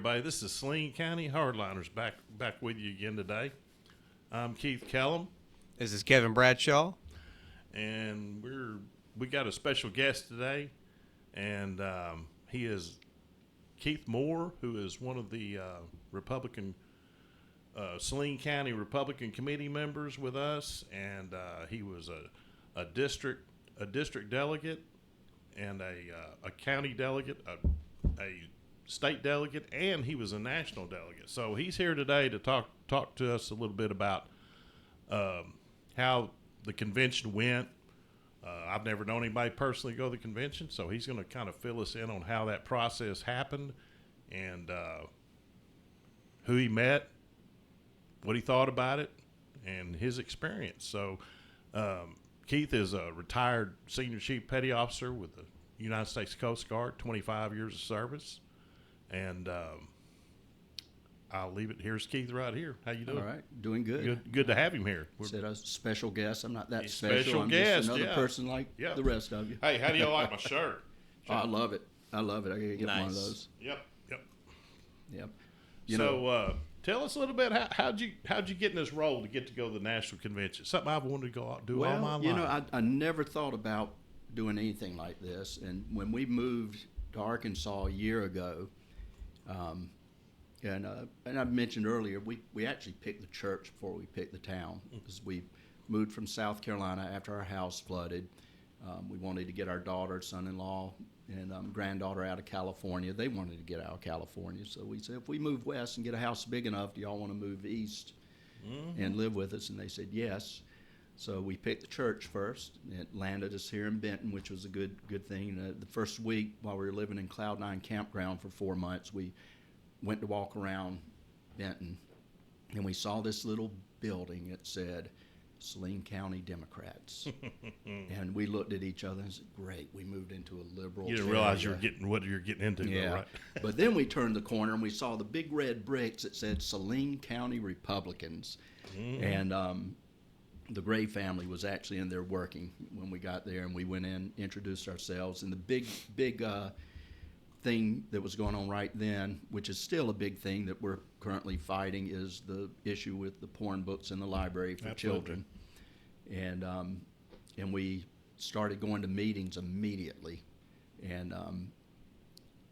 everybody. This is Saline County Hardliners back with you again today. I'm Keith Kellum, This is Kevin Bradshaw. and we got a special guest today, and he is Keith Moore, who is one of the Saline County Republican Committee members with us, and he was a district delegate, and a county delegate, a state delegate, and he was a national delegate. So he's here today to talk to us a little bit about how the convention went. I've never known anybody personally go to the convention, so he's going to kind of fill us in on how that process happened and who he met, what he thought about it, and his experience. So Keith is a retired senior chief petty officer with the United States Coast Guard, 25 years of service. And I'll leave it. Here's Keith right here. How you doing? All right, doing good. Good to have him here. Said I was a special guest. I'm not that He's special. I'm guest, just another person like the rest of you. Hey, how do y'all like my shirt? Oh, I love it. I gotta get one of those. Yep. Yep. Tell us a little bit. How'd you get in this role to get to go to the national convention? Something I've wanted to go out do all my life. I never thought about doing anything like this. And when we moved to Arkansas a year ago, and I mentioned earlier, we actually picked the church before we picked the town, because we moved from South Carolina after our house flooded. We wanted to get our daughter, son-in-law, and granddaughter out of California. They wanted to get out of California, so we said, if we move west and get a house big enough, do y'all want to move east and live with us? And they said yes. So we picked the church first. It landed us here in Benton, which was a good thing. The first week, while we were living in Cloud9 Campground for 4 months, we went to walk around Benton, and we saw this little building that said Saline County Democrats. And we looked at each other and said, great, we moved into a liberal You didn't realize you were getting what you're getting into, though, right? But then we turned the corner and we saw the big red bricks that said Saline County Republicans. And the Gray family was actually in there working when we got there, and we went in, introduced ourselves, and the big thing that was going on right then, which is still a big thing that we're currently fighting, is the issue with the porn books in the library for children. And we started going to meetings immediately, and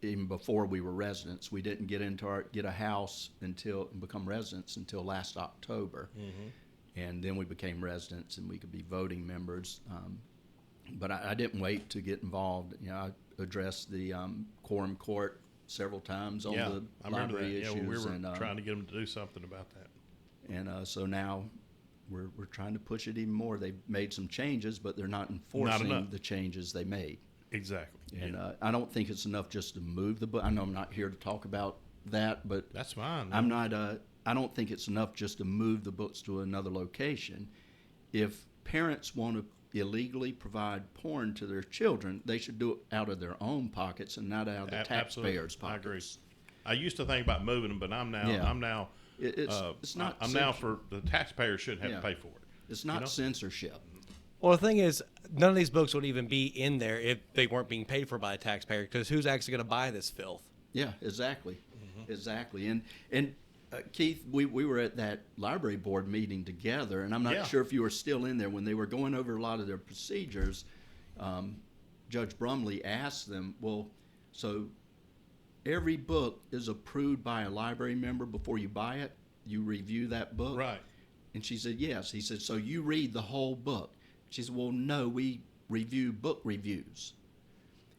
even before we were residents, we didn't get a house and become residents until last October. And then we became residents, and we could be voting members. But I didn't wait to get involved. I addressed the quorum court several times on the library issues. We were trying to get them to do something about that. And so now we're trying to push it even more. They've made some changes, but they're not enforcing the changes they made. Exactly. And I don't think it's enough just to move the book. I know I'm not here to talk about that, but that's fine. I'm not. I don't think it's enough just to move the books to another location. If parents want to illegally provide porn to their children, they should do it out of their own pockets and not out of the taxpayers' pockets. I agree. I used to think about moving them, but I'm now. It's not. I'm now for the taxpayers shouldn't have to pay for it. It's not censorship. Well, the thing is, none of these books would even be in there if they weren't being paid for by a taxpayer, because who's actually going to buy this filth? Yeah, exactly. Exactly. And Keith, we were at that library board meeting together, and I'm not sure if you were still in there when they were going over a lot of their procedures. Judge Brumley asked them, well, so every book is approved by a library member before you buy it? You review that book? Right. And she said, yes. He said, so you read the whole book? She said, well, no, we review book reviews.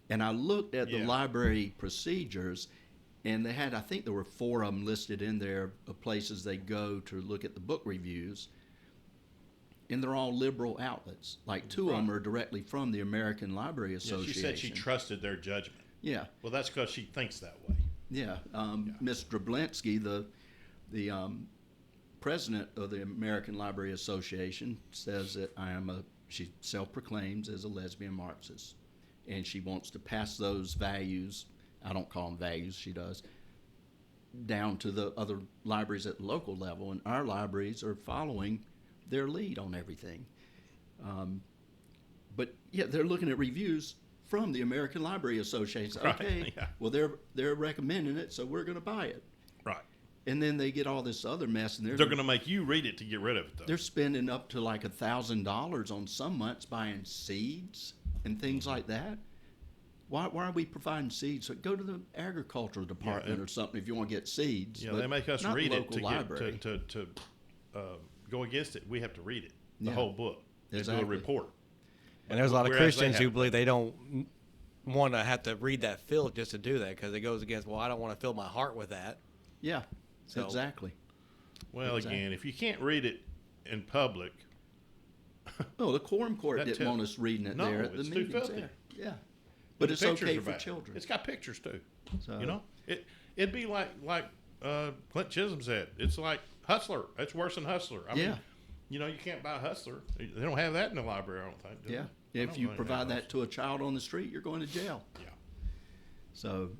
And I looked at the library procedures, and they had, I think there were 4 of them listed in there of places they go to look at the book reviews. And they're all liberal outlets. Like 2 of them are directly from the American Library Association. She said she trusted their judgment. Yeah. Well, that's because she thinks that way. Yeah. Ms. Drablinski, the president of the American Library Association, says that she self-proclaims as a lesbian Marxist. And she wants to pass those values, I don't call them values, she does, down to the other libraries at the local level. And our libraries are following their lead on everything. But yeah, they're looking at reviews from the American Library Association. Right, Okay, yeah. well they're recommending it, so we're going to buy it. Right. And then they get all this other mess, and They're going to make you read it to get rid of it, though. they're spending up to like $1,000 on some months buying seeds and things like that. Why are we providing seeds? So go to the agricultural department or something if you want to get seeds. Yeah, but they make us not read the it local to library. get to go against it. We have to read it, the Yeah. whole book, and do a Exactly. report. And there's a lot of Whereas they Christians who have- believe they don't want to have to read that fill just to do that because it goes against, well, I don't want to fill my heart with that. Yeah, So- exactly. Well, Exactly. again, if you can't read it in public, Oh, the quorum court That didn't tell- want us reading it No, there at the it's too meetings filthy. there. Yeah, but the it's pictures okay are for bad. children. It's got pictures too. So- You know, it'd be like Clint Chisholm said. It's like Hustler. It's worse than Hustler. I mean, Yeah. you know, you can't buy Hustler. They don't have that in the library. I don't think. do Yeah, they? I if don't you think they provide have that to a child on the street, you're going to jail. Yeah. So,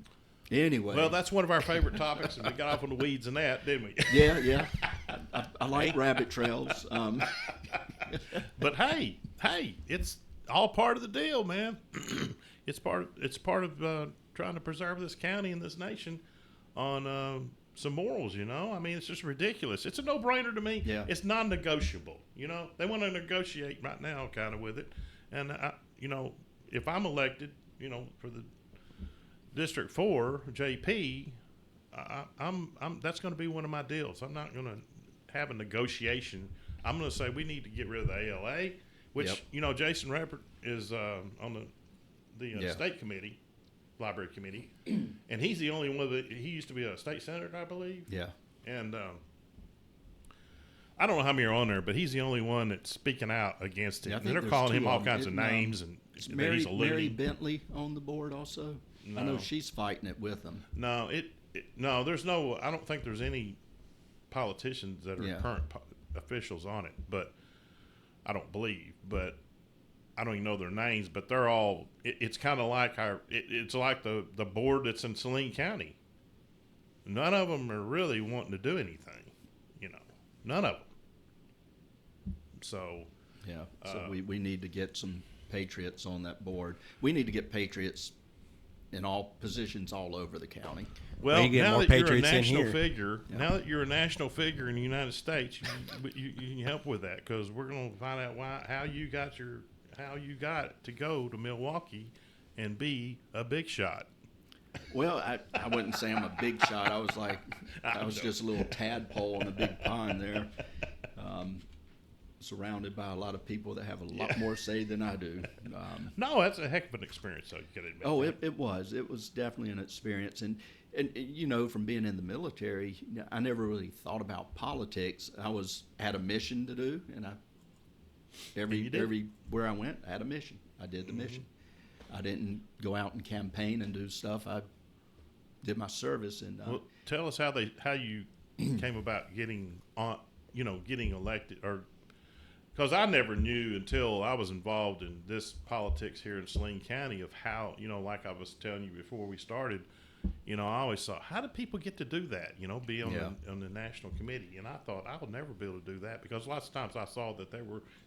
anyway. Well, that's one of our favorite topics, and we got off on the weeds and that, didn't we? Yeah. I like rabbit trails. But hey, it's all part of the deal, man. It's part of trying to preserve this county and this nation on some morals. You know, I mean, it's just ridiculous. It's a no-brainer to me. Yeah. It's non-negotiable. You know, they want to negotiate right now, kind of with it. And you know, if I'm elected, you know, for the District 4 JP, I'm that's going to be one of my deals. I'm not going to have a negotiation. I'm going to say we need to get rid of the ALA, which Yep. you know Jason Rappert is on the Yeah. state committee, library committee, and he's the only one that he used to be a state senator, I believe. Yeah. And I don't know how many are on there, but he's the only one that's speaking out against it. Yeah, I And think they're there's calling two him all of 'em. kinds of names, and Is that Mary, he's a Mary loony. Bentley on the board also? I know No. she's fighting it with them. No, no. There's no. I don't think there's any politicians that are Yeah. current officials on it, but I don't believe. But I don't even know their names. But they're all. It's kind of like it's like the board that's in Saline County. None of them are really wanting to do anything. You know, none of them. So Yeah. So we need to get some patriots on that board. We need to get patriots in all positions all over the county. well, you get now more that you're a patriots in national here. figure, now that you're a national figure in the United States, you can help with that because we're going to find out how you got to go to Milwaukee and be a big shot. Well, I wouldn't say I'm a big shot. I was like, I was just a little tadpole in a big pond there, surrounded by a lot of people that have a lot more say than I do. No, that's a heck of an experience, though. You got to admit. Oh, that. it was. It was definitely an experience. And you know, from being in the military, I never really thought about politics. I had a mission to do, and you did. everywhere I went, I had a mission. I did the mission. I didn't go out and campaign and do stuff. I did my service. And Well, tell us how you came about getting elected, or because I never knew until I was involved in this politics here in Saline County of how, you know, like I was telling you before we started, you know, I always thought, how do people get to do that? You know, be on the national committee, and I thought I would never be able to do that because lots of times I saw that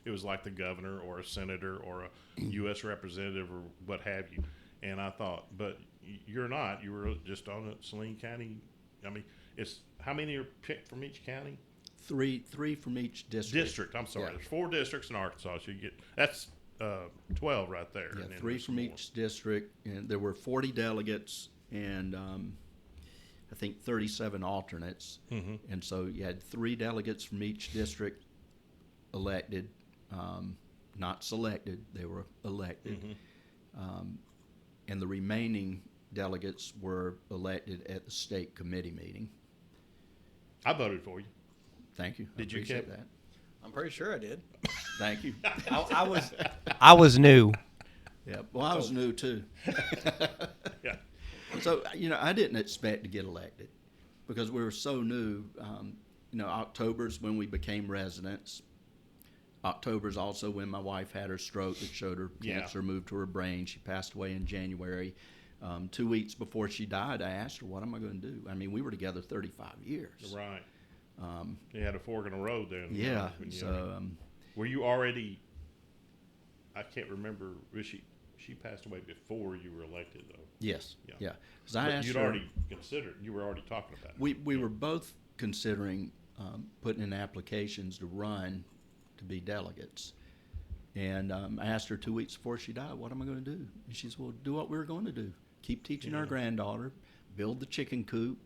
it was like the governor or a senator or a U.S. representative or what have you, and I thought, but you're not. You were just on the Saline County. I mean, it's how many are picked from each county? three from each district. I'm sorry. Yeah. There's 4 districts in Arkansas, so you get that's 12 right there. Yeah, and then 3 there's from more. each district, and there were 40 delegates, and I think 37 alternates. And so you had 3 delegates from each district elected, not selected; they were elected, and the remaining delegates were elected at the state committee meeting. I voted for you. Thank you. I Did you, appreciate Kip? that? I'm pretty sure I did. Thank you. I was new. Yeah. Well, I was new too. Yeah. So, you know, I didn't expect to get elected because we were so new. You know, October's when we became residents. October's also when my wife had her stroke that showed her Yeah. cancer moved to her brain. She passed away in January. 2 weeks before she died, I asked her, what am I going to do? I mean, we were together 35 years. Right. You had a fork in the road there. Yeah. When you- So, were you already? I can't remember. she passed away before you were elected, though. Yes. Yeah. Yeah. 'Cause I But asked you'd her, already considered. You were already talking about it. we were both considering putting in applications to run to be delegates. And I asked her 2 weeks before she died, what am I going to do? And she said, well, do what we were going to do. Keep teaching our granddaughter, build the chicken coop,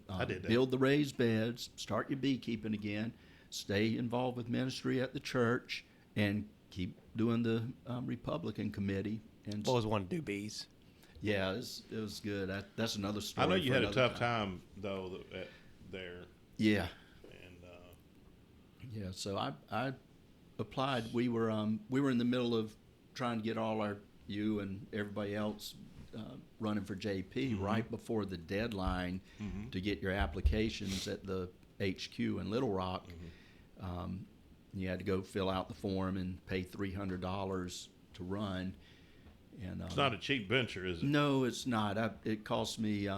I did that. build the raised beds, start your beekeeping again, stay involved with ministry at the church, and keep doing the Republican committee. And Always wanted to do bees. yeah, it was good. That's another story. I know you for had a another tough time though there, Yeah, and yeah. So I applied. We were in the middle of trying to get you and everybody else running for JP right before the deadline to get your applications at the HQ in Little Rock. You had to go fill out the form and pay $300 to run. And it's not a cheap venture, is it? no, it's not. It cost me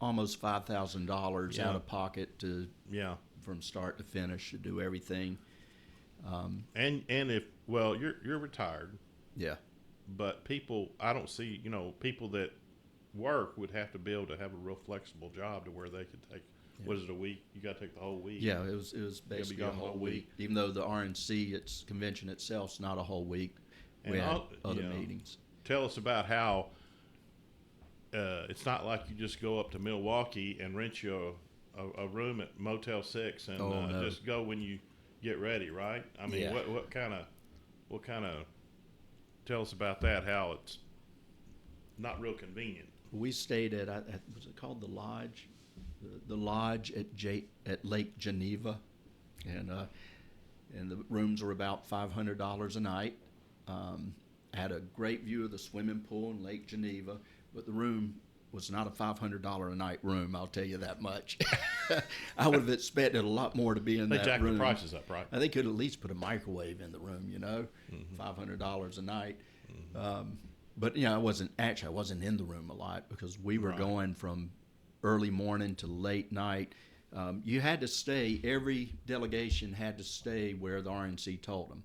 almost $5,000 Yeah. out of pocket Yeah. from start to finish to do everything. And if you're retired, Yeah. but I don't see people that work would have to be able to have a real flexible job to where they could take what is it, a week? You got to take the whole week. Yeah, it was basically a gone the whole whole week. week. Even though the RNC, its convention itself's not a whole week, we And had other meetings. Tell us about how it's not like you just go up to Milwaukee and rent you a room at Motel 6 and No. just go when you get ready, right? I mean, Yeah. what kind of tell us about that? How it's not real convenient. We stayed at was it called the Lodge? The Lodge at Lake Geneva, and the rooms were about $500 a night. Had a great view of the swimming pool in Lake Geneva, but the room was not a $500 a night room. I'll tell you that much. I would have expected a lot more to be in They that jacked room. the prices up, right? They could at least put a microwave in the room, $500 a night. But I wasn't in the room a lot because we were Right. going from early morning to late night. You had to stay. Every delegation had to stay where the RNC told them.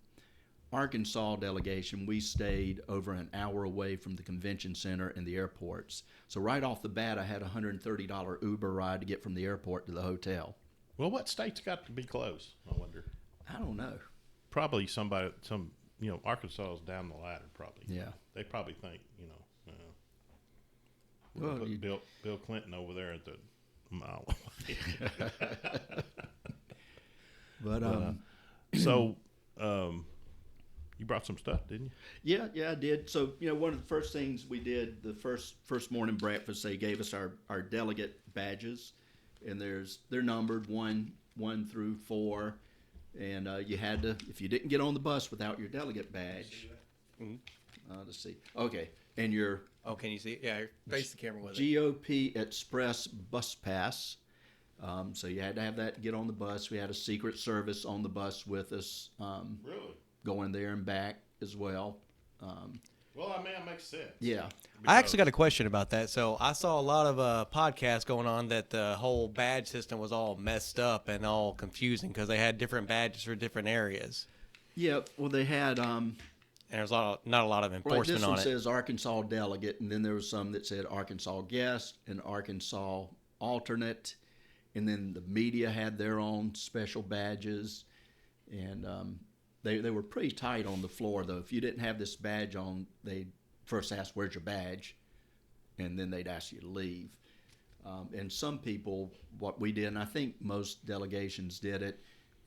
Arkansas delegation, we stayed over an hour away from the convention center and the airports. So right off the bat, I had a $130 Uber ride to get from the airport to the hotel. Well, what state's got to be close? I wonder. I don't know. Probably Arkansas is down the ladder. Probably. Yeah. They probably think Well, put you- Bill Clinton over there at the mile. But So, you brought some stuff, didn't you? yeah, I did. So one of the first things we did, the first morning breakfast, they gave us our delegate badges, and they're numbered 1 through 4, and you had to, if you didn't get on the bus without your delegate badge. Let's see. Okay, and your Oh, can you see it? Yeah, face the camera with it. GOP Express bus pass. So you had to have that to get on the bus. We had a Secret Service on the bus with us, Really? going there and back as well. Well, I mean, it makes sense. Yeah. I actually got a question about that. So I saw a lot of podcasts going on that the whole badge system was all messed up and all confusing because they had different badges for different areas, Yeah. Well, they had. and there's not a lot of Right, enforcement this one on it. says Arkansas delegate, and then there was some that said Arkansas guest and Arkansas alternate, and then the media had their own special badges, and they were pretty tight on the floor though. If you didn't have this badge on, they'd first ask where's your badge, and then they'd ask you to leave. And some people, what we did, and I think most delegations did it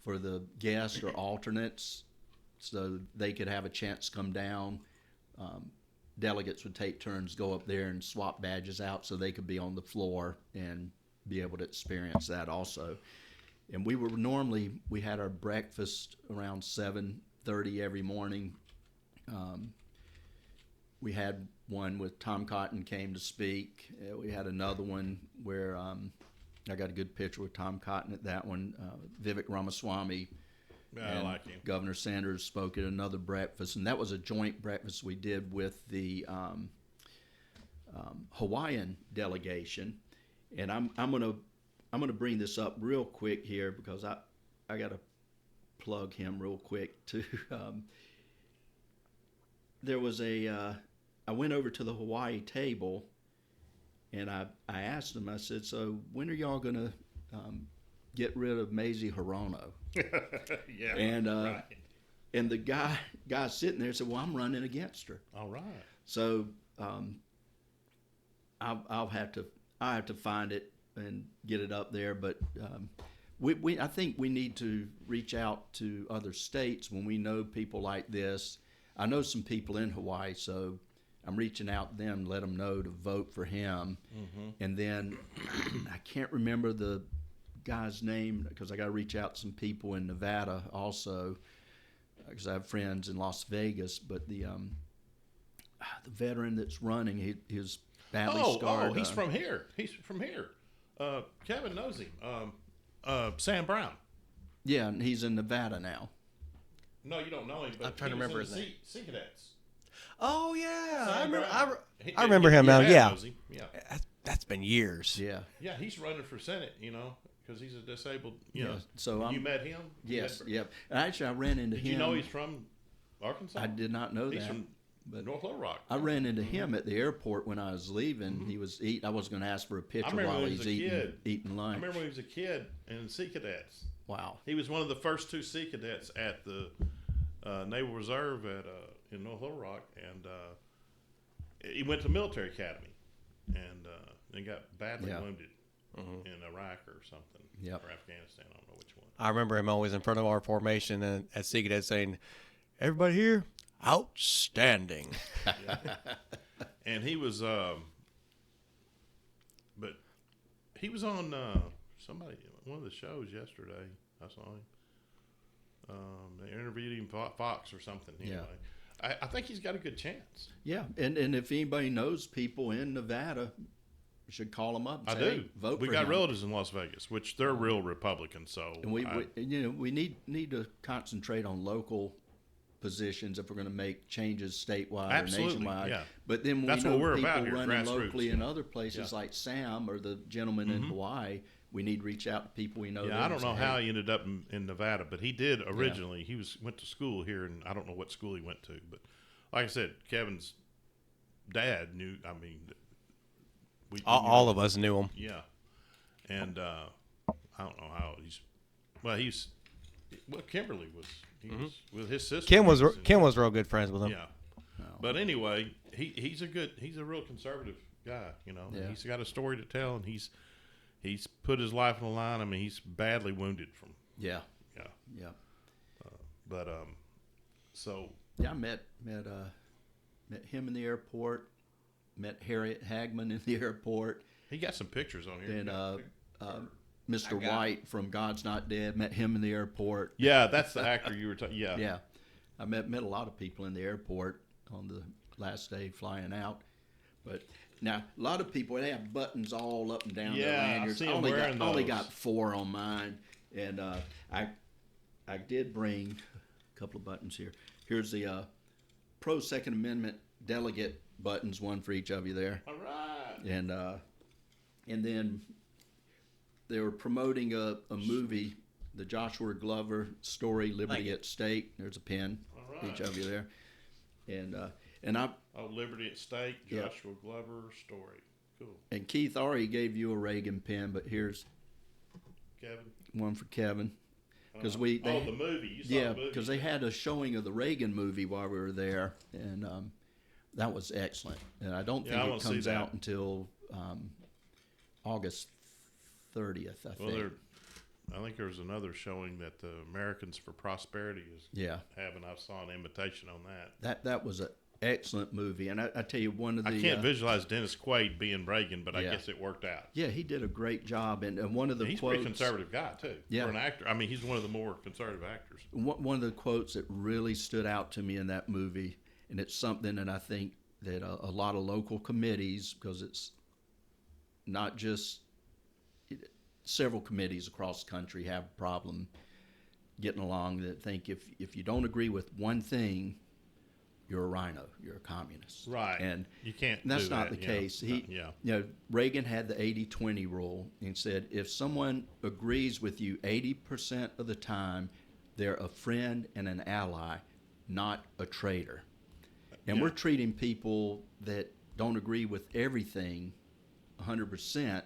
for the guests or alternates, so they could have a chance to come down. Delegates would take turns, go up there and swap badges out so they could be on the floor and be able to experience that also. And we had our breakfast around 7:30 every morning. We had one with Tom Cotton came to speak. We had another one where I got a good picture with Tom Cotton at that one. Vivek Ramaswamy I and like him. Governor Sanders spoke at another breakfast, and that was a joint breakfast we did with the Hawaiian delegation. And I'm gonna bring this up real quick here because I gotta plug him real quick too. there was I went over to the Hawaii table, and I asked them. I said, "So when are y'all gonna get rid of Maisie Hirono?" Yeah. And right. and the guy sitting there said, "Well, I'm running against her." All right. So I'll have to find it and get it up there. But I think we need to reach out to other states when we know people like this. I know some people in Hawaii, so I'm reaching out to them, let them know to vote for him. Mm-hmm. And then I can't remember the guy's name because I got to reach out to some people in Nevada also because I have friends in Las Vegas. But the veteran that's running, he's badly scarred. Oh, he's from here. He's from here. Kevin knows him. Sam Brown. Yeah, and he's in Nevada now. No, you don't know him, but I'm trying to remember his name. Sea Cadets. Oh yeah, Sam Brown. I remember him now. Dad Yeah, knows him. Yeah. that's been years. Yeah. Yeah, he's running for Senate, because he's a disabled, Yeah. So you met him? Yes. Yep. And actually, I ran into him. Did you know he's from Arkansas? I did not know He's that. from But North Little Rock. I ran into him at the airport when I was leaving. He was eating. I wasn't going to ask for a picture remember while when he he's was a kid. eating I lunch. remember when he was a kid in Sea Cadets. Wow. He was one of the first 2 Sea Cadets at the Naval Reserve in North Little Rock, and he went to military academy, and got badly wounded in Iraq or something, or Afghanistan. I don't know which one. I remember him always in front of our formation and at Seagadet saying, "Everybody here, outstanding." And he was, but he was on one of the shows yesterday. I saw him. They interviewed him for Fox or something. Anyway. I think he's got a good chance. Yeah, and if anybody knows people in Nevada, you should call them up. And say, vote We for got him. relatives in Las Vegas, which they're real Republicans. So And we need to concentrate on local positions if we're going to make changes statewide Absolutely, or nationwide. yeah. But then when That's we what know we're people about here, running grassroots, locally in other places Yeah. like Sam or the gentleman in Hawaii, we need to reach out to people we know. Yeah, there I and don't say, know hey, how he ended up in Nevada, but he did originally. He went to school here, and I don't know what school he went to. But like I said, Kevin's dad knew. I mean, All of us knew him. Yeah, and I don't know how he's. Well, Kimberly was. He was with his sister. Kim was real good friends with him. Yeah, but anyway, he's a real conservative guy. Yeah. He's got a story to tell, and he's put his life on the line. I mean, he's badly wounded from. Yeah. Yeah. But so. Yeah, I met him in the airport. Met Harriet Hagman in the airport. He got some pictures on here. And Mr. White from God's Not Dead. Met him in the airport. Yeah, that's the actor you were talking. Yeah. Yeah, I met a lot of people in the airport on the last day flying out. But now a lot of people, they have buttons all up and down their Yeah, I lanyards. see 'em only wearing only those. got 4 on mine, and I did bring a couple of buttons here. Here's the pro Second Amendment delegate buttons, one for each of you there. All right. And then they were promoting a movie, the Joshua Glover story, Liberty at Stake. There's a pin, All right. each of you there. And I Liberty at Stake, Yeah. Joshua Glover story. Cool. and Keith already gave you a Reagan pin, but here's Kevin. one for Kevin. Because the movie. You saw yeah, the movie. because they had a showing of the Reagan movie while we were there, and that was excellent. And I don't Yeah, think I it wanna see comes that. out until August 30th, I think. I think there's another showing that the Americans for Prosperity is Yeah, having. I saw an invitation on that. that was an excellent movie. And I tell you, one of the I can't visualize Dennis Quaid being Reagan, but I Yeah. guess it worked out. yeah, he did a great job. And one of the He's a quotes, pretty conservative guy too. Yeah. For an actor. I mean, he's one of the more conservative actors. one of the quotes that really stood out to me in that movie, and it's something that I think that a lot of local committees, because it's not just several committees across the country have a problem getting along, that think if you don't agree with one thing, you're a rhino, you're a communist. Right. And You can't that's do not that, the yeah. case. Yeah. Reagan had the 80-20 rule and said if someone agrees with you 80% of the time, they're a friend and an ally, not a traitor. And Yeah. we're treating people that don't agree with everything 100%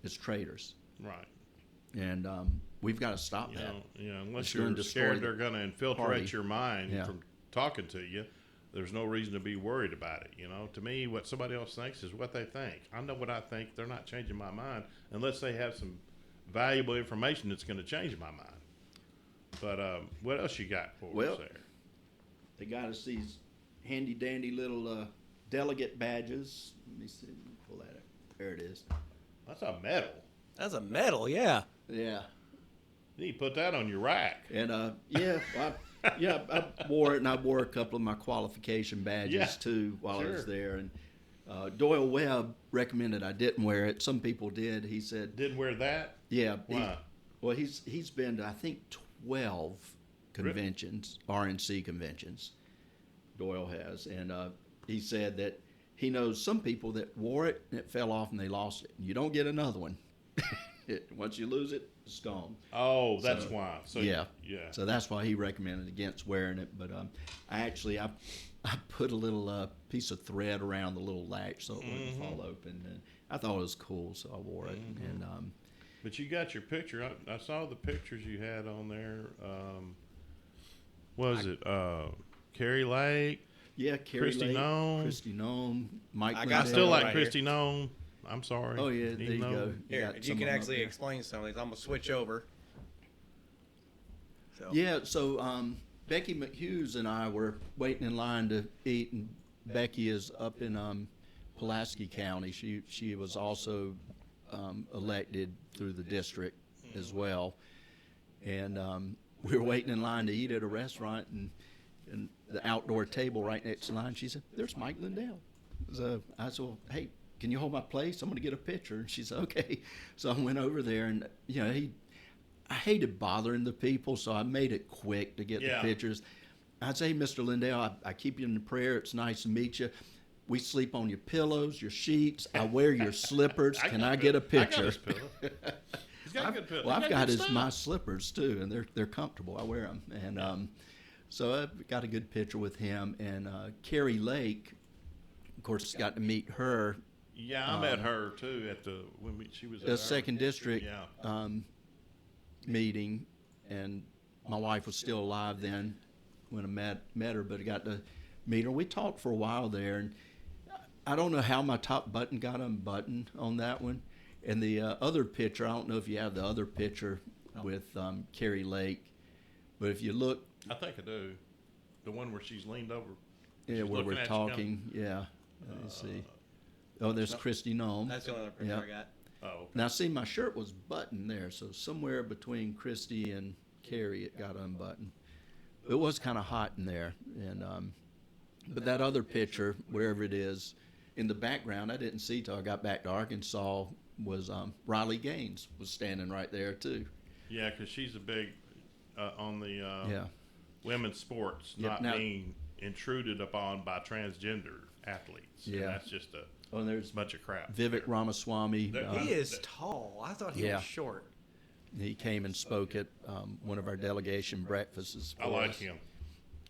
as traitors. Right. And we've got to stop You that. know, unless It's gonna you're destroy scared the they're going to infiltrate party. your mind Yeah. from talking to you, there's no reason to be worried about it. To me, what somebody else thinks is what they think. I know what I think. They're not changing my mind unless they have some valuable information that's going to change my mind. But what else you got for Well, us there? They got us these handy dandy little delegate badges. Let me see. Let me pull that up. There it is. That's a medal. That's a medal, yeah. Yeah. You need to put that on your rack. And I wore it, and I wore a couple of my qualification badges Yeah, too while I was sure. there. And Doyle Webb recommended I didn't wear it. Some people did. He said, Didn't wear that? "Yeah." Why? Well, he's been to I think 12 conventions, RNC conventions. Doyle has, and he said that he knows some people that wore it and it fell off and they lost it. You don't get another one. Once you lose it, it's gone. Oh, that's So, why. So yeah. yeah. So that's why he recommended against wearing it. But I put a little piece of thread around the little latch so it wouldn't fall open. And I thought it was cool, so I wore it. And But you got your picture. I saw the pictures you had on there. Was it Carrie Lake? yeah, Carrie Christy Lake, Nome. Christy Nome, Mike. I got I Lindell. still like right Christy Nome. I'm sorry. Oh yeah, there you Even though- go. Here, got you some can of 'em up actually there. explain some of these. I'm going to switch over. So. Yeah, so Becky McHughes and I were waiting in line to eat, and Becky is up in Pulaski County. She was also elected through the district as well, and we were waiting in line to eat at a restaurant, and the outdoor table right next to the line, she said, "There's Mike Lindell." So I said, well, "Hey, can you hold my place? I'm going to get a picture." And she said, "Okay." So I went over there, and I hated bothering the people, so I made it quick to get Yeah. the pictures. I'd say, "Mr. Lindell, I keep you in the prayer. It's nice to meet you. We sleep on your pillows, your sheets. I wear your slippers. Can I get a picture?" I got his pillow. He's got a good pillow. Well, He's I've got good my stuff. slippers too, and they're comfortable. I wear them, and so I got a good picture with him. And Carrie Lake, of course, got to meet her. Yeah, I met her too at she was at The our- second district Yeah. meeting, and my wife was still alive then when I met her, but I got to meet her. We talked for a while there, and I don't know how my top button got unbuttoned on that one. And the other picture, I don't know if you have the other picture with Carrie Lake, but if you look, I think I do. The one where she's leaned over. yeah, She's where looking we're at you talking, yeah. Let me see. Oh, there's Christy Nome. That's the only other picture Yeah. I got. Oh, okay. Now, see, my shirt was buttoned there, so somewhere between Christy and Carrie, it got unbuttoned. It was kind of hot in there, and but that other picture, wherever it is, in the background, I didn't see till I got back to Arkansas. Was Riley Gaines was standing right there too? Yeah, because she's a big on the Yeah. women's sports Yep, not now- being intruded upon by transgender athletes. And Yeah. that's just a Oh, and there's bunch of crap. Vivek Ramaswamy. There- He is tall. I thought he Yeah. was short. He came and spoke at one of our delegation breakfasts. I for like us. him.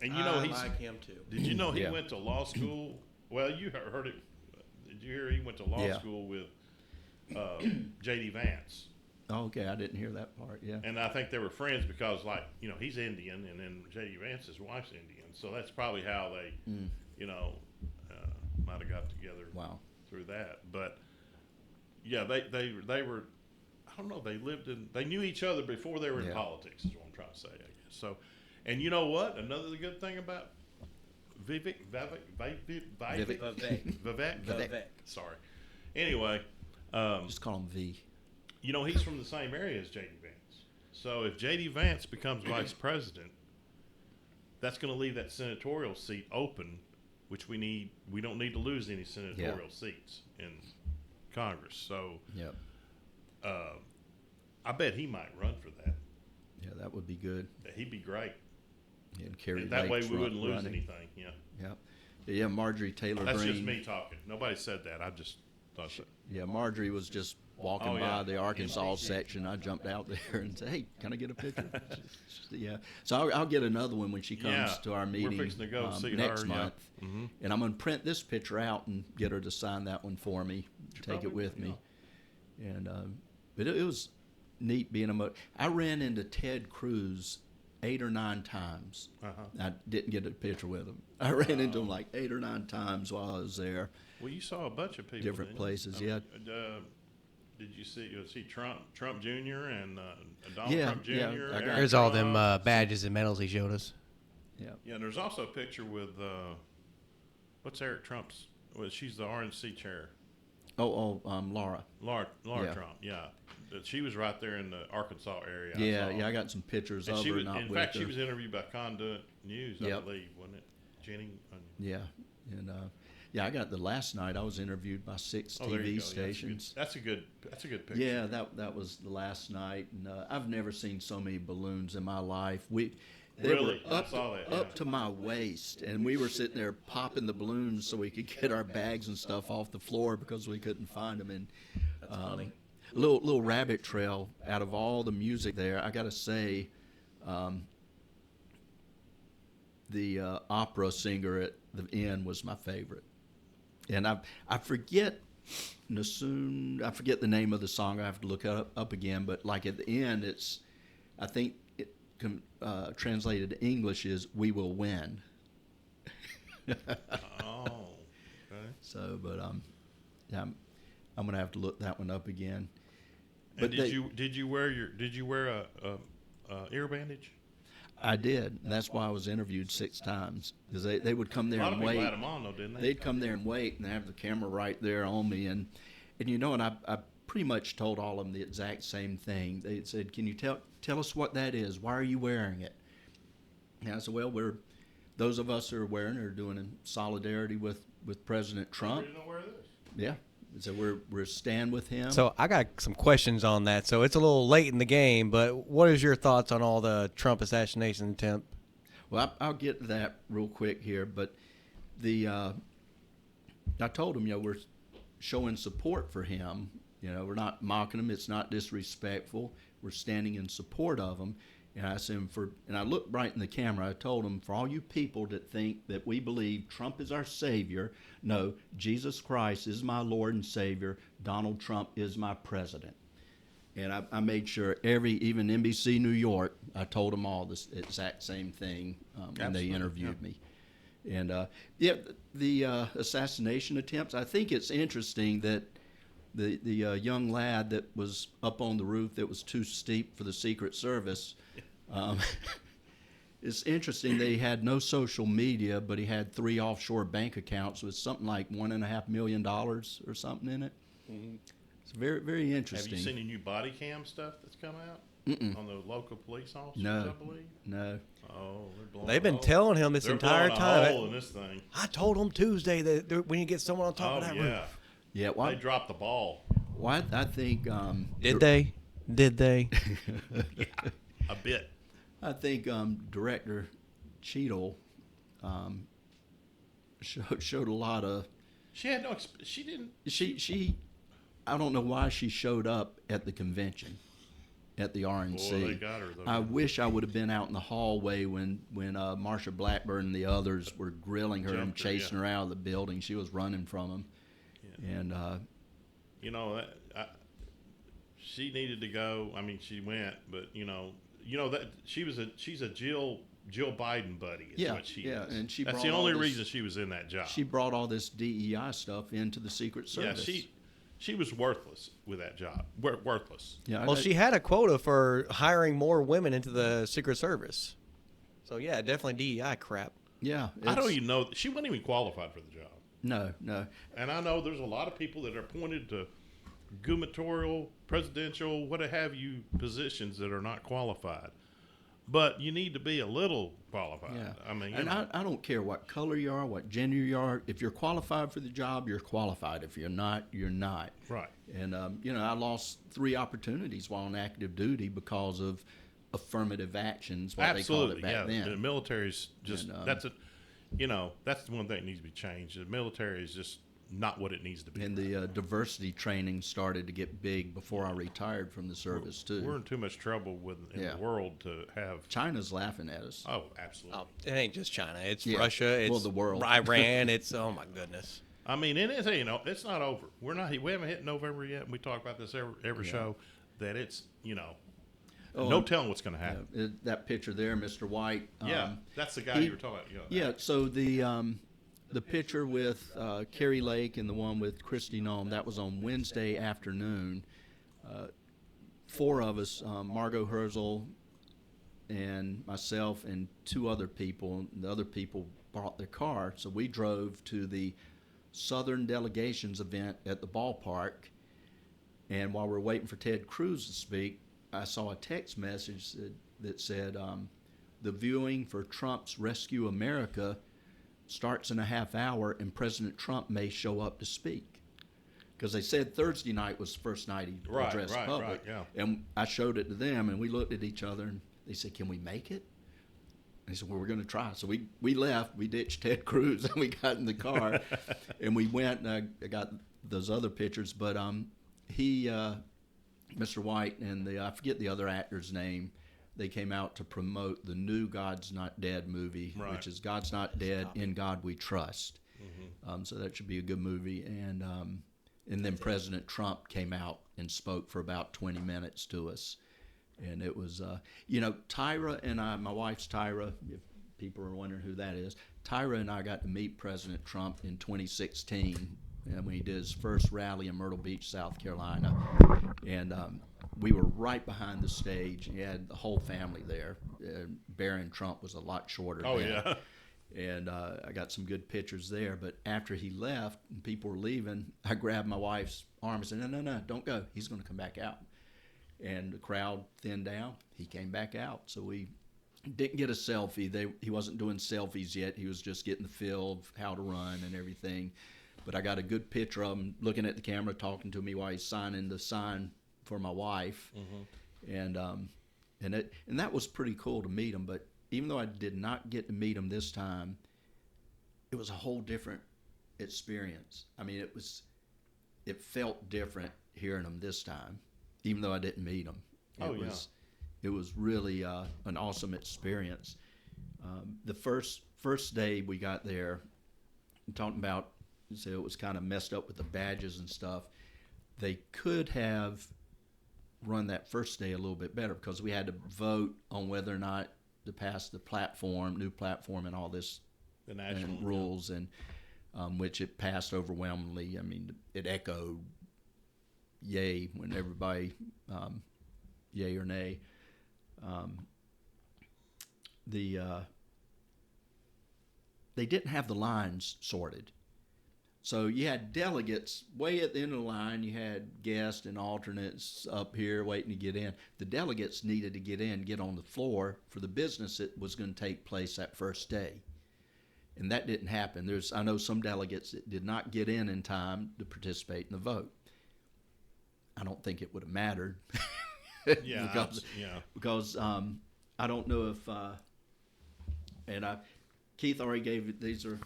And you know I he's. like him too. Did you know he Yeah. went to law school? Well, you heard it. Did you hear he went to law Yeah. school with J.D. Vance? Oh, okay, I didn't hear that part. Yeah. And I think they were friends because, like, he's Indian, and then J.D. Vance's wife's Indian, so that's probably how they, might have got together Wow. through that. But yeah, they were. I don't know. They knew each other before they were in Yeah. politics. Is what I'm trying to say, I guess. So, and you know what? Another good thing about Vivek. Vivek. Sorry. Anyway, Just call him V. he's from the same area as J.D. Vance. So if J.D. Vance becomes vice president, that's going to leave that senatorial seat open, which we don't need to lose any senatorial seats in Congress. So Yep. I bet he might run for that. Yeah, that would be good. He'd be great. And Carrie And that way Lake's we wouldn't lose running. anything. Yeah. Yep. Yeah, Marjorie Taylor That's Greene. just me talking. Nobody said that. I just thought so. Yeah, Marjorie was just walking Oh, by yeah. the Arkansas section. I jumped out there and said, "Hey, can I get a picture?" Yeah. So I'll get another one when she comes Yeah, to our meeting we're fixing to go see next her, yeah. month. And I'm going to print this picture out and get her to sign that one for me. Take it probably with will, me. And but it was neat being I ran into Ted Cruz 8 or 9 times. I didn't get a picture with him. I ran into him like 8 or 9 times while I was there. Well, you saw a bunch of people. Different didn't places, you? yeah. Did you see Trump Jr. and Donald Yeah, Trump Jr.? yeah, I got- Eric There's all them Trump? badges and medals he showed us. Yeah. Yeah, there's also a picture with what's Eric Trump's? Well, she's the RNC chair, Laura. Laura Yeah. Trump. Yeah, she was right there in the Arkansas area. Yeah, saw. yeah, I got some pictures And of she her. was, Not in with fact, her. she was interviewed by Conduit News, I Yep. believe, wasn't it? Jenny. Yeah, and yeah, I got the last night. I was interviewed by 6 Oh, there you TV go. stations. Yeah, that's a good picture. Yeah, that was the last night, and I've never seen so many balloons in my life. They Really? were I up, saw that, up yeah. to my waist, and we were sitting there popping the balloons so we could get our bags and stuff off the floor because we couldn't find them. And little rabbit trail out of all the music there. I got to say, the opera singer at the end was my favorite. And I forget Nasoon. I forget the name of the song. I have to look it up again. But like at the end, I think it translated to English is "We will win." Oh, okay. So, but yeah, I'm gonna have to look that one up again. And did you wear a ear bandage? I did. That's why I was interviewed 6 times because they would come there A lot and of people wait. had them on though, didn't they? They'd come there and wait and have the camera right there on me, and you know, and I pretty much told all of them the exact same thing. They said, "Can you tell us what that is? Why are you wearing it?" And I said, "Well, those of us who are wearing it are doing in solidarity with President Trump. Didn't know where this. Yeah, so we're stand with him." So I got some questions on that. So it's a little late in the game, but what is your thoughts on all the Trump assassination attempt? Well, I'll get to that real quick here, but I told him, we're showing support for him. We're not mocking him. It's not disrespectful. We're standing in support of him. And I said, and I looked right in the camera. I told him, for all you people that think that we believe Trump is our savior, no, Jesus Christ is my Lord and Savior. Donald Trump is my president. And I made sure even NBC New York, I told them all this exact same thing when they interviewed me. And the assassination attempts, I think it's interesting that the young lad that was up on the roof that was too steep for the Secret Service, it's interesting that he had no social media, but he had 3 offshore bank accounts with something like $1.5 million or something in it. Mm-hmm. It's very, very interesting. Have you seen any new body cam stuff that's come out on the local police officers? No. I believe. No. Oh, they're blowing. They've been a hole. telling him this They're entire blowing time. A hole in this thing. I told him Tuesday that we need to get someone on top Oh of that yeah. roof. Yeah, They dropped the ball I think Did they? Did they? a bit. I think Director Cheadle showed a lot of. She had no. She didn't. She I don't know why she showed up at the convention at the RNC. Boy, they got her though. I wish I would have been out in the hallway when Marsha Blackburn and the others were grilling her and Jumped her, chasing her out of the building. She was running from them. Yeah. And she needed to go. I mean, she went, but that she's a Jill Biden buddy. Is what she is. and she That's brought the only all this- reason she was in that job. She brought all this DEI stuff into the Secret Service. Yeah, she was worthless with that job. Worthless. Yeah, Well, she had a quota for hiring more women into the Secret Service. So yeah, definitely DEI crap. Yeah, I don't it's- even know. She wasn't even qualified for the job. No. And I know there's a lot of people that are appointed to gubernatorial, presidential, what have you, positions that are not qualified. But you need to be a little qualified. Yeah. I mean, and I don't care what color you are, what gender you are. If you're qualified for the job, you're qualified. If you're not, you're not. right. And I lost 3 opportunities while on active duty because of affirmative actions. What Absolutely. they called it back The then. military's just And, that's the one thing that needs to be changed. The military is just not what it needs to be. And the diversity training started to get big before I retired from the service too. We're in too much trouble in Yeah. the world to have. China's laughing at us. Oh, absolutely. Oh, it ain't just China. It's Yeah. Russia. It's Well, the world. Iran. It's oh my goodness. I mean, and it's, it's not over. We haven't hit November yet, and we talk about this every show. That it's no telling what's going to happen. That picture there, Mr. White. That's the guy you were talking about. Yeah. So the picture with Carrie Lake and the one with Christy Nome, that was on Wednesday afternoon. 4 of us, Margot Herzl and myself and 2 other people. The other people brought their car, so we drove to the Southern Delegations event at the ballpark. And while we were waiting for Ted Cruz to speak, I saw a text message that said, the viewing for Trump's Rescue America starts in a half hour and President Trump may show up to speak. Because they said Thursday night was the first night he addressed the public. Right, yeah. And I showed it to them, and we looked at each other, and they said, can we make it? And they said, well, we're going to try. So we left. We ditched Ted Cruz, and we got in the car, and we went, and I got those other pictures. But he, Mr. White, and I forget the other actor's name, they came out to promote the new God's Not Dead movie, which is God's Not Dead, In God We Trust. Mm-hmm. So that should be a good movie. And then President Trump came out and spoke for about 20 minutes to us. And it was, Tyra and I, my wife's Tyra, if people are wondering who that is, Tyra and I got to meet President Trump in 2016 when he did his first rally in Myrtle Beach, South Carolina. And we were right behind the stage. He had the whole family there. Barron Trump was a lot shorter. Oh, then. yeah. And I got some good pictures there. But after he left and people were leaving, I grabbed my wife's arm and said, no, don't go. He's going to come back out. And the crowd thinned down. He came back out. So we didn't get a selfie. He wasn't doing selfies yet. He was just getting the feel of how to run and everything. But I got a good picture of him looking at the camera, talking to me while he's signing the sign for my wife. Mm-hmm. And that was pretty cool to meet him. But even though I did not get to meet him this time, it was a whole different experience. I mean, it felt different hearing him this time, even though I didn't meet him. It was really an awesome experience. The first day we got there, talking about, so it was kind of messed up with the badges and stuff. They could have run that first day a little bit better because we had to vote on whether or not to pass the new platform and all this, the national rules, and which it passed overwhelmingly. I mean, it echoed yay when everybody yay or nay. They didn't have the lines sorted. So you had delegates way at the end of the line. You had guests and alternates up here waiting to get in. The delegates needed to get on the floor for the business that was going to take place that first day. And that didn't happen. I know some delegates that did not get in time to participate in the vote. I don't think it would have mattered. Because I don't know if Keith already gave, these are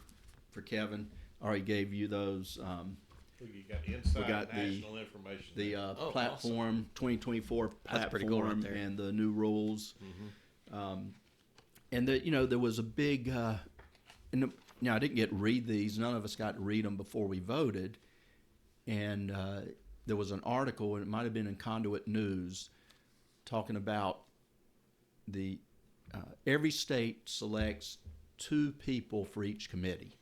for Kevin, already gave you those. You got inside national information. The platform, awesome. 2024 platform, cool and the new rules. Mm-hmm. And there was a big, I didn't get to read these. None of us got to read them before we voted. And there was an article, and it might have been in Conduit News, talking about every state selects 2 people for each committee.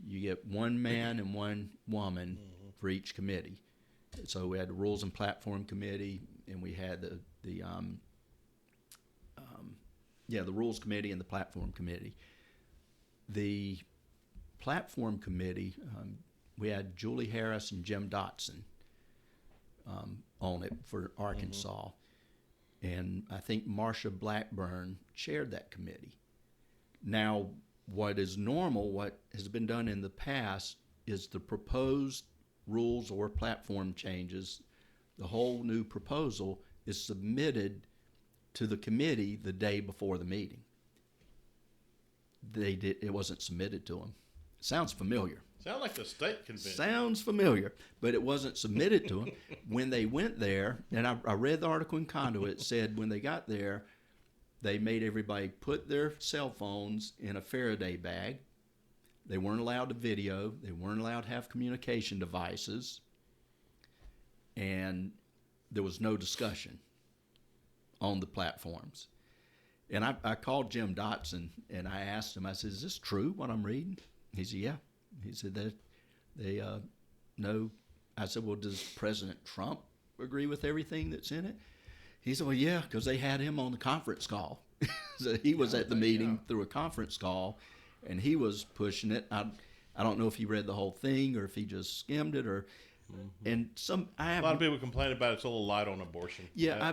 You get 1 man and 1 woman for each committee. So we had the Rules and Platform Committee, and we had the Rules Committee and the Platform Committee. The Platform Committee, we had Julie Harris and Jim Dotson on it for Arkansas. And I think Marsha Blackburn chaired that committee. Now, what is normal, what has been done in the past, is the proposed rules or platform changes, the whole new proposal is submitted to the committee the day before the meeting. It wasn't submitted to them. Sounds familiar. Sound like the state convention. Sounds familiar, but it wasn't submitted to them. When they went there, and I read the article in Conduit, it said when they got there, they made everybody put their cell phones in a Faraday bag. They weren't allowed to video. They weren't allowed to have communication devices. And there was no discussion on the platforms. And I called Jim Dotson, and I asked him, I said, is this true, what I'm reading? He said, yeah. He said that they know. I said, well, does President Trump agree with everything that's in it? He said, well, yeah, because they had him on the conference call. So he was at the meeting through a conference call, and he was pushing it. I don't know if he read the whole thing or if he just skimmed it, or and a lot of people complain about it's a little light on abortion. Yeah,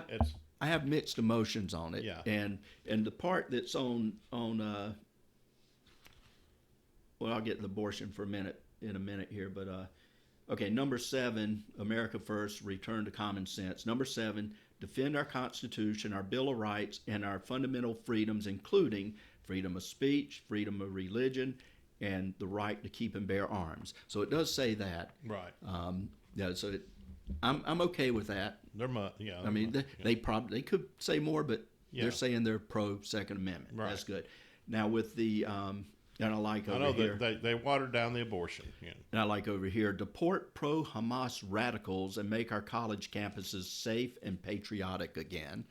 I have mixed emotions on it. Yeah. And the part that's on well, I'll get to abortion in a minute here, but okay, number 7, America First, return to common sense. Number 7, defend our Constitution, our Bill of Rights, and our fundamental freedoms, including freedom of speech, freedom of religion, and the right to keep and bear arms. So it does say that. Right. Yeah. So I'm okay with that. I mean, they probably could say more, but they're saying they're pro Second Amendment. Right. That's good. Now with the and I like over here. They watered down the abortion. Yeah. And I like over here, deport pro-Hamas radicals and make our college campuses safe and patriotic again.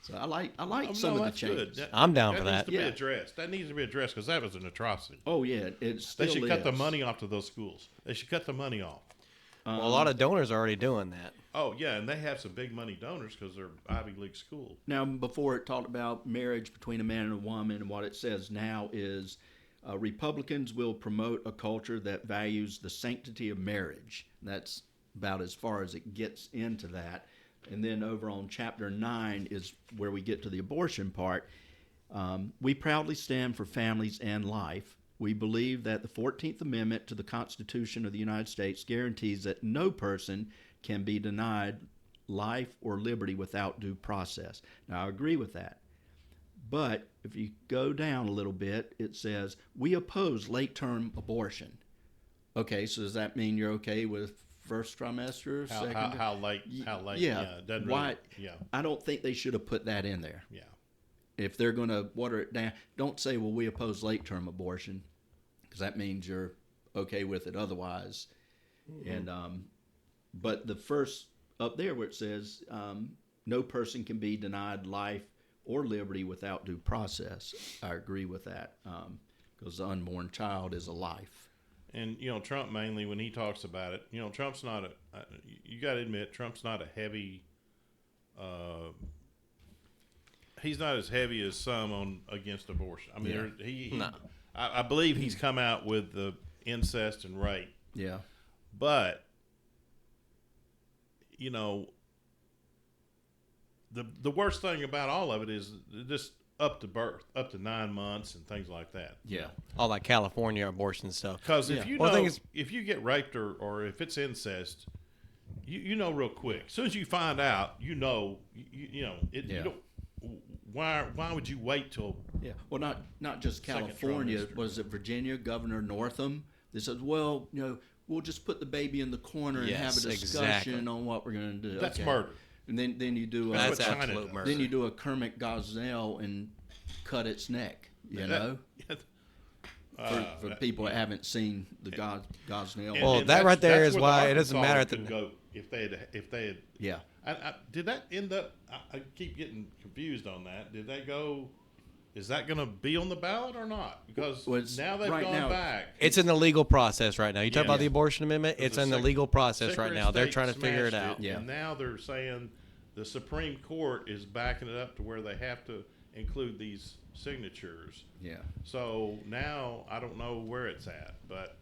So I like some of the changes. I'm down for that. Needs to be addressed. That needs to be addressed because that was an atrocity. Oh yeah, it still They should is. cut the money off to those schools. They should cut the money off. Well, a lot of donors are already doing that. Oh yeah, and they have some big money donors because they're Ivy League school. Now, before it talked about marriage between a man and a woman, and what it says now is Republicans will promote a culture that values the sanctity of marriage. That's about as far as it gets into that. And then over on chapter 9 is where we get to the abortion part. We proudly stand for families and life. We believe that the 14th Amendment to the Constitution of the United States guarantees that no person can be denied life or liberty without due process. Now, I agree with that. But if you go down a little bit, it says, we oppose late-term abortion. Okay, so does that mean you're okay with first trimester, second? How late? Yeah. Doesn't Why? Really, yeah. I don't think they should have put that in there. Yeah. If they're going to water it down, don't say, well, we oppose late-term abortion, because that means you're okay with it otherwise. Mm-hmm. And but the first up there where it says, no person can be denied life or liberty without due process. I agree with that, because the unborn child is a life. And, Trump mainly, when he talks about it, Trump's not you got to admit, Trump's not a heavy, he's not as heavy as some against abortion. I mean, I believe he's come out with the incest and rape. Yeah. But, the worst thing about all of it is just up to birth, up to 9 months and things like that. Yeah. All that California abortion stuff. Because if if you get raped or if it's incest, you know real quick. As soon as you find out, you don't, why would you wait till? Yeah. Well, not just California. Was it Virginia? Governor Northam. They said, well, we'll just put the baby in the corner and have a discussion on what we're going to do. That's murder. And then you do that's absolute murder. Then you do a Kermit Gosnell and cut its neck. For people that haven't seen the Gosnell. Well, that right there is why it doesn't matter. If they had. Yeah. Did that end up? I keep getting confused on that. Did that go? Is that going to be on the ballot or not? Because now they've gone back. It's in the legal process right now. You talk about the abortion amendment. It's in the legal process right now. They're trying to figure it out. And now they're saying the Supreme Court is backing it up to where they have to include these signatures. Yeah. So now I don't know where it's at, but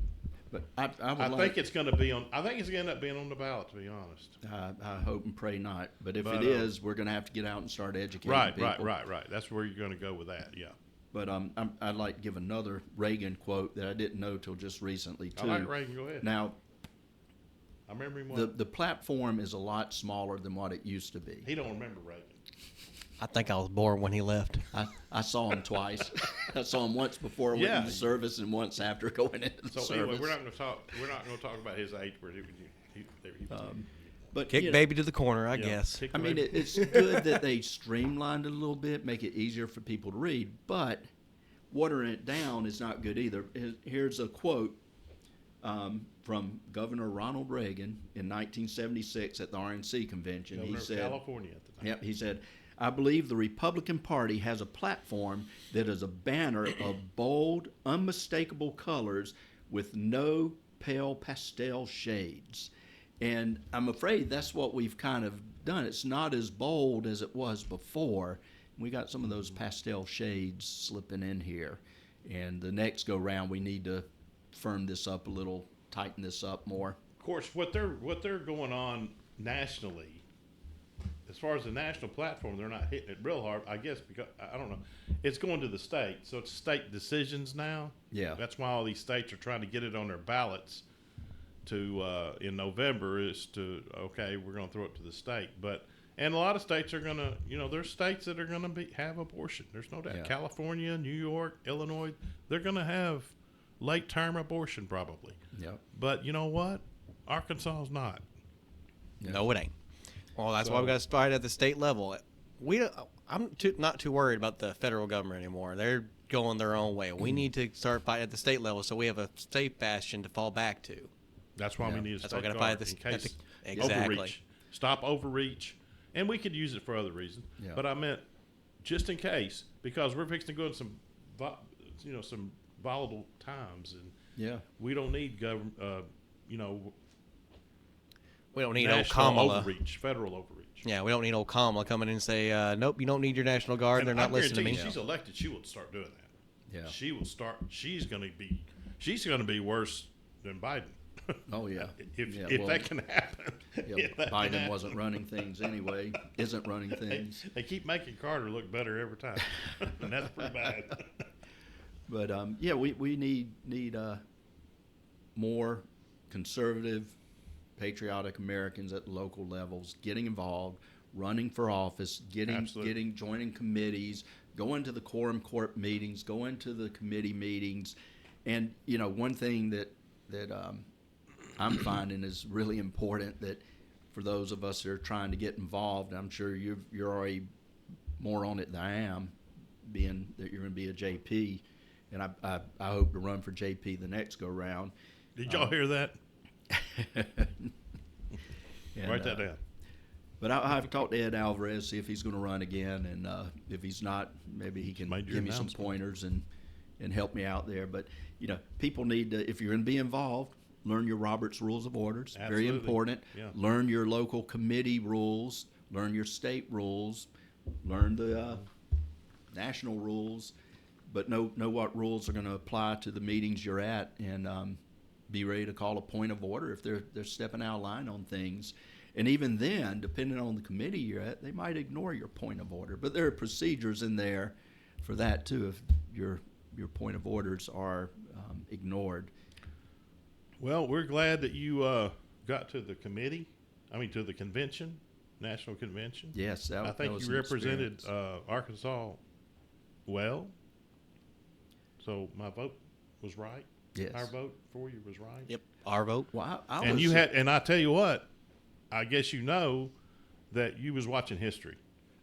I think it's going to be on. I think it's going to end up being on the ballot. To be honest, I hope and pray not. But if it is, we're going to have to get out and start educating people. Right. That's where you're going to go with that. Yeah. But I'd like to give another Reagan quote that I didn't know till just recently too. I like Reagan. Go ahead. Now, I remember him. The platform is a lot smaller than what it used to be. He don't remember Reagan. I think I was born when he left. I saw him twice. I saw him once before I went Yeah. into service and once after going into the So service. anyway, we're not going to talk about his age. Where he But Kick you know, baby to the corner, I yeah, guess. kick I mean, baby. it's good that they streamlined it a little bit, make it easier for people to read, but watering it down is not good either. Here's a quote from Governor Ronald Reagan in 1976 at the RNC convention. Governor He of said, California at the time. Yep, he said, I believe the Republican Party has a platform that is a banner of bold, unmistakable colors with no pale pastel shades. And I'm afraid that's what we've kind of done. It's not as bold as it was before. We got some of those pastel shades slipping in here. And the next go round, we need to firm this up a little, tighten this up more. Of course, what they're going on nationally, as far as the national platform, they're not hitting it real hard. I guess because I don't know, it's going to the state, so it's state decisions now. Yeah. That's why all these states are trying to get it on their ballots to in November. Is to okay, we're going to throw it to the state, and a lot of states are going to, there's states that are going to have abortion. There's no doubt. Yeah. California, New York, Illinois, they're going to have late term abortion probably. Yep. But you know what? Arkansas is not. No, it ain't. Well, that's why we got to start at the state level. Not too worried about the federal government anymore. They're going their own way. We need to start fighting at the state level so we have a safe bastion to fall back to. That's why we need a That's why state we gotta guard fight in case exactly. overreach. Stop overreach. And we could use it for other reasons. Yeah. But I meant just in case, because we're fixing to go into some volatile times, and Yeah. we don't need government, We don't need old national Kamala. overreach, federal overreach. Yeah, we don't need old Kamala coming in and say, nope, you don't need your National Guard. And They're not I listening to me. guarantee you, she's elected, she will start doing that. Yeah. She will start. She's going to be worse than Biden. Oh, yeah. if well, that can happen. yeah, If that can Biden happen. wasn't running things anyway, isn't running things. They keep making Carter look better every time, and that's pretty bad. But yeah, we need more conservative, patriotic Americans at local levels getting involved, running for office, Absolutely. joining committees, going to the quorum court meetings, going to the committee meetings, and one thing that I'm finding is really important, that for those of us that are trying to get involved, I'm sure you're already more on it than I am, being that you're going to be a JP. And I hope to run for JP the next go round. Did y'all hear that? And, Write that down. But I've talked to Ed Alvarez, see if he's going to run again, and if he's not, maybe he can Made your give me some announcement. pointers and help me out there. But people need to, if you're going to be involved, learn your Robert's Rules of Orders. Very Absolutely. important. Yeah. Learn your local committee rules. Learn your state rules. Learn the national rules. But know what rules are going to apply to the meetings you're at, and be ready to call a point of order if they're stepping out of line on things. And even then, depending on the committee you're at, they might ignore your point of order. But there are procedures in there for that too, if your point of orders are ignored. Well, we're glad that you got to the committee. To the convention, national convention. Yes, I that think was you an represented experience. Arkansas well. So my vote was right. Yes. Our vote for you was right. Yep, our vote. Well, I And was, you had, and I tell you what, I guess that you was watching history.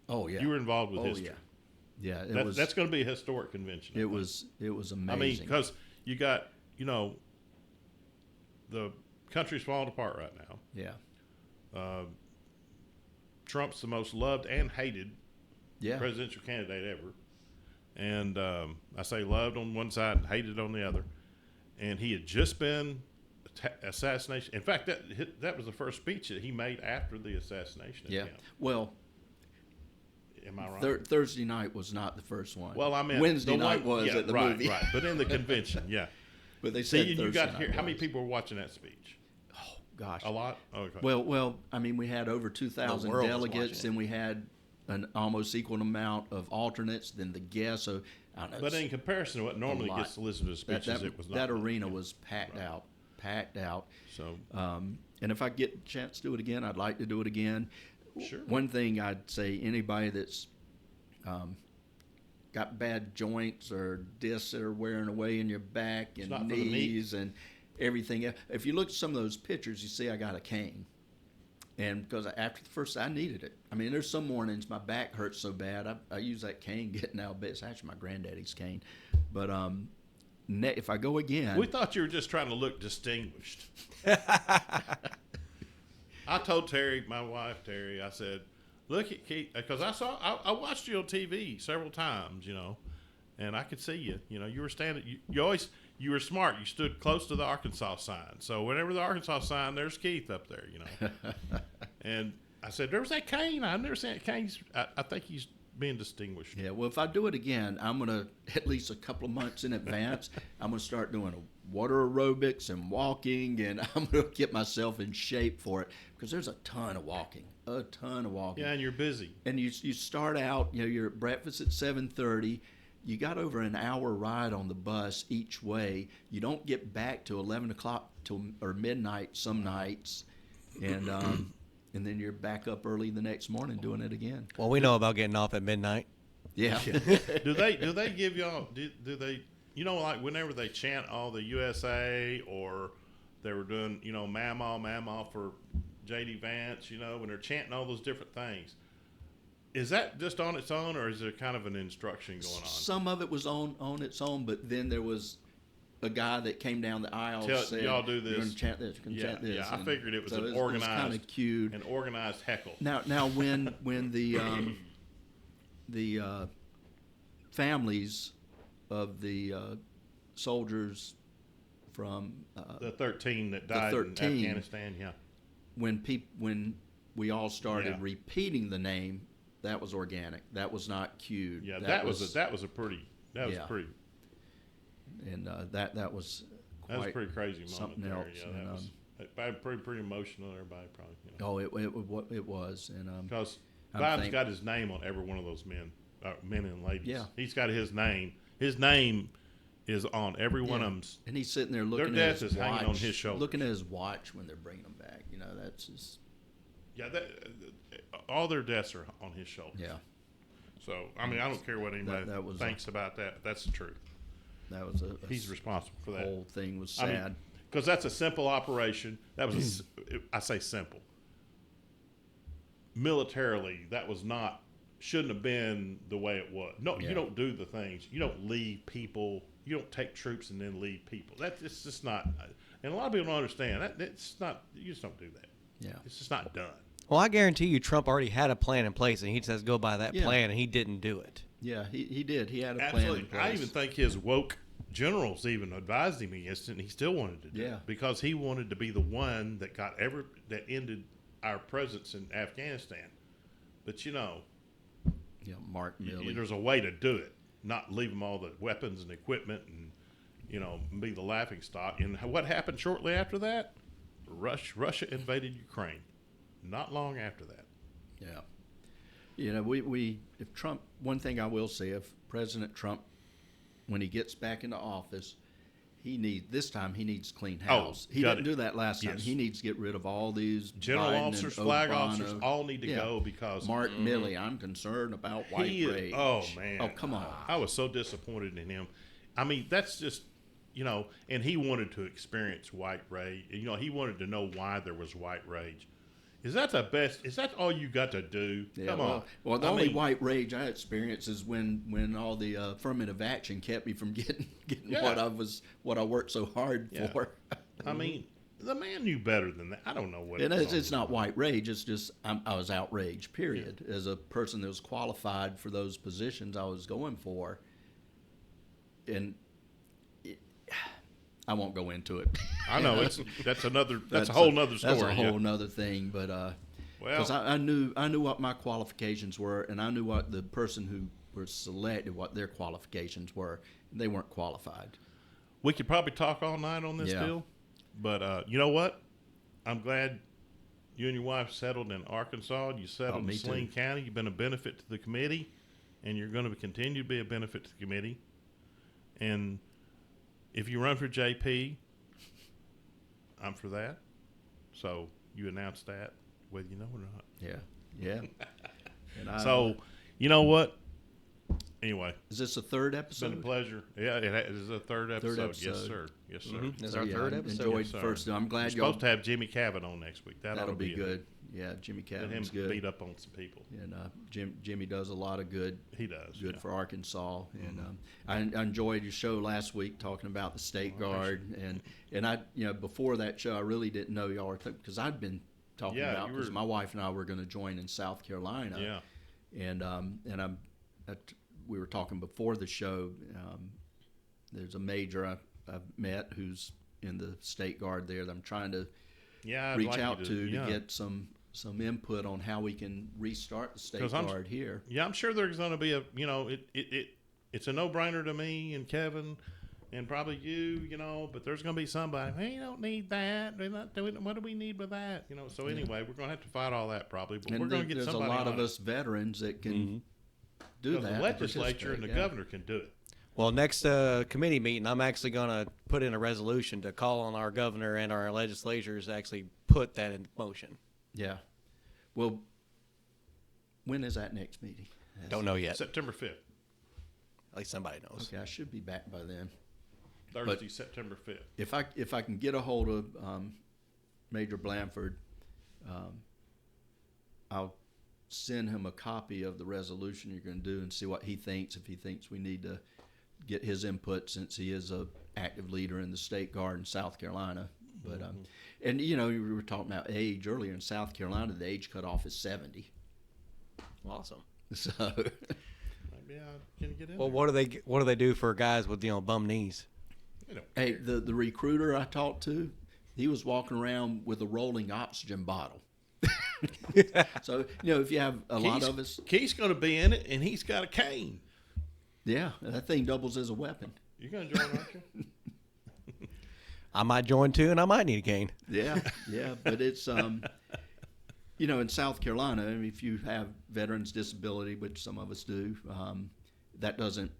Oh yeah. You were involved with history. Yeah. Yeah. That's going to be a historic convention. I It think. was amazing. I mean, because you got, the country's falling apart right now. yeah. Trump's the most loved and hated Yeah. presidential candidate ever. And I say loved on one side and hated on the other. And he had just been assassination. In fact, that was the first speech that he made after the assassination Yeah. attempt. Well, Am I right? Thursday night was not the first one. Well, I mean, Wednesday night was at the movie. Right. But in the convention, yeah. But they See, said you Thursday got night here. How many was. people were watching that speech? Oh gosh. A lot. Okay. Well, I mean, we had over 2,000 The world was delegates, watching it. and we had an almost equal amount of alternates than the guests. So I don't know. but in comparison to what normally lot. gets solicited speeches, it was not that much. arena was packed out. So And if I get a chance to do it again, I'd like to do it again. Sure. One thing I'd say, anybody that's got bad joints or discs that are wearing away in your back and not for the knees and everything else. If you look at some of those pictures, you see I got a cane. And because after the first, I needed it. I mean, there's some mornings my back hurts so bad, I use that cane getting out of bed. It's actually my granddaddy's cane. But if I go again. We thought you were just trying to look distinguished. I told Terry, my wife Terry, I said, look at Keith, because I watched you on TV several times, and I could see you. You were standing. You were smart. You stood close to the Arkansas sign. So whenever the Arkansas sign, there's Keith up there. And I said, there was that cane. I never seen that cane. I think he's being distinguished. Yeah. Well, if I do it again, I'm gonna at least a couple of months in advance. I'm gonna start doing water aerobics and walking, and I'm gonna get myself in shape for it because there's a ton of walking. Yeah, and you're busy. And you start out, you're at breakfast at 7:30. You got over an hour ride on the bus each way. You don't get back till 11 o'clock or midnight some nights, and then you're back up early the next morning doing it again. Well, we know about getting off at midnight. Yeah. Do they give y'all? Do they? Like whenever they chant all the USA, or they were doing Mamaw for J.D. Vance, when they're chanting all those different things. Is that just on its own, or is there kind of an instruction going on? Some of it was on its own, but then there was a guy that came down the aisle and said, y'all do this. You're going to chant this, you're going to chant this. Yeah, I figured it was so an organized, kind of cued. an organized heckle. Now when the families of the soldiers from the 13 that died in Afghanistan, yeah. When we all started Yeah. repeating the name, that was organic. That was not cued. Yeah, that was pretty. And that was That was a quite pretty crazy moment something there. else. Yeah, and, that was pretty emotional. Everybody probably. it was. And Because Biden's got his name on every one of those men and ladies. Yeah. He's got his name. His name is on every one of them. And he's sitting there looking Their at death his is watch, hanging on his shoulder. looking at his watch when they're bringing them back. That's just Yeah, all their deaths are on his shoulders. yeah. So I mean, I don't care what anybody That was thinks about that. But that's the truth. That was He's responsible for the that. whole thing was sad. Because that's a simple operation. That was I say simple. Militarily, that was not, shouldn't have been the way it was. No, Yeah. You don't do the things. You don't leave people. You don't take troops and then leave people. It's just not. And a lot of people don't understand that. It's not. You just don't do that. Yeah. It's just not done. Well, I guarantee you Trump already had a plan in place, and he says go by that Yeah. plan, and he didn't do it. Yeah, he did. He had a plan in Absolutely. place. I even think his woke generals even advised him against it, and he still wanted to do Yeah. it because he wanted to be the one that that ended our presence in Afghanistan. But Yeah, Mark Milley. there's a way to do it, not leave them all the weapons and equipment and be the laughing stock. And what happened shortly after that? Russia invaded Ukraine. Not long after that. Yeah. If Trump, one thing I will say, if President Trump, when he gets back into office, he needs clean house. He didn't do that last time. Yes. He needs to get rid of all these General Biden officers, and flag Obama. officers, all need to go because Mark Milley, I'm concerned about white rage. Oh man! Oh, come on. I was so disappointed in him. I mean, that's just and he wanted to experience white rage. He wanted to know why there was white rage. Is that the best? Is that all you got to do? Yeah, Come on. Well, the only white rage I experienced is when all the affirmative action kept me from getting Yeah. what I worked so hard Yeah. for. I mean, the man knew better than that. I don't know what. And it's not white rage. It's just I was outraged. Period. As a person that was qualified for those positions I was going for, and I won't go into it. I know that's a whole nother story. That's a whole nother thing. But because I knew what my qualifications were, and I knew what the person who were selected, what their qualifications were. They weren't qualified. We could probably talk all night on this deal, but you know what? I'm glad you and your wife settled in Arkansas. You settled in Saline County. You've been a benefit to the committee, and you're going to continue to be a benefit to the committee. And if you run for JP, I'm for that. So you announced that, whether you know it or not. Yeah. And So, you know what? anyway, Is this the third it's been a episode? pleasure. Yeah, it is the third episode. Yes, episode. sir. Yes, sir. Mhm. This is So, our yeah, third I episode. enjoyed Yes, the sir. first. I'm We're glad y'all. supposed to have Jimmy Cabot on next week. That'll be it. good. Yeah, Jimmy Let him Cavan's good. beat up on some people. And Jimmy does a lot of good. He does. Good yeah. for Arkansas. And I enjoyed your show last week talking about the State Guard. And I, before that show, I really didn't know y'all were because I'd been talking Yeah, about you because were- my wife and I were going to join in South Carolina. Yeah. And we were talking before the show. There's a major I've met who's in the State Guard there that I'm trying to Yeah. I'd reach like you out to yeah. get some input on how we can restart the State 'Cause I'm- Guard here. Yeah, I'm sure there's going to be it's a no-brainer to me and Kevin and probably you, but there's going to be somebody, hey, you don't need that. They're not doing, what do we need with that? So anyway, we're going to have to fight all that probably, but And we're going to get there's a somebody lot on of it. us veterans that can do Because that. the and legislature and the participate, yeah. governor can do it. Well, next committee meeting, I'm actually going to put in a resolution to call on our governor and our legislatures to actually put that in motion. Yeah. Well, when is that next meeting? Don't know yet. September 5th, At least somebody knows. Okay, I should be back by then. Thursday, September 5th. If I can get a hold of Major Blanford, I'll send him a copy of the resolution you're going to do and see what he thinks. If he thinks we need to get his input, since he is a active leader in the State Guard in South Carolina. But and we were talking about age earlier in South Carolina. The age cutoff is 70. Awesome. So Maybe I can get in Well, there. what do they do for guys with bum knees? You know, hey, the recruiter I talked to, he was walking around with a rolling oxygen bottle. So if you have a lot of us, Keith's going to be in it, and he's got a cane. yeah, that thing doubles as a weapon. You're going to join, aren't you? I might join too, and I might need a cane. Yeah, but it's in South Carolina, if you have veterans disability, which some of us do, that doesn't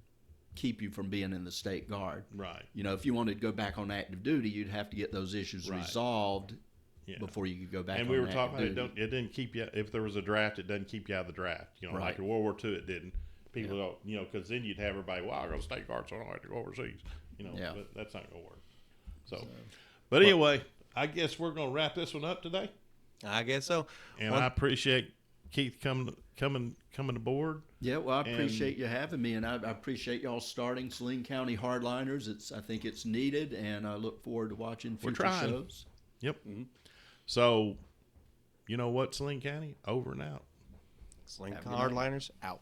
keep you from being in the State Guard. Right. If you wanted to go back on active duty, you'd have to get those issues Right. resolved Yeah. before you could go back. And on we were active talking about duty. it didn't keep you, if there was a draft, it doesn't keep you out of the draft. Like Right. in World War II, it didn't. People don't, because then you'd have everybody, well, I go to State Guard, so I don't have to go overseas. Yeah. But that's not going to work. So, but anyway, I guess we're going to wrap this one up today. I guess so. And I appreciate Keith coming aboard. Yeah, well, I appreciate you having me, and I appreciate y'all starting Saline County Hardliners. I think it's needed, and I look forward to watching future trying. shows. Yep. So, you know what, Saline County, over and out. Sling Have a good Hardliners out.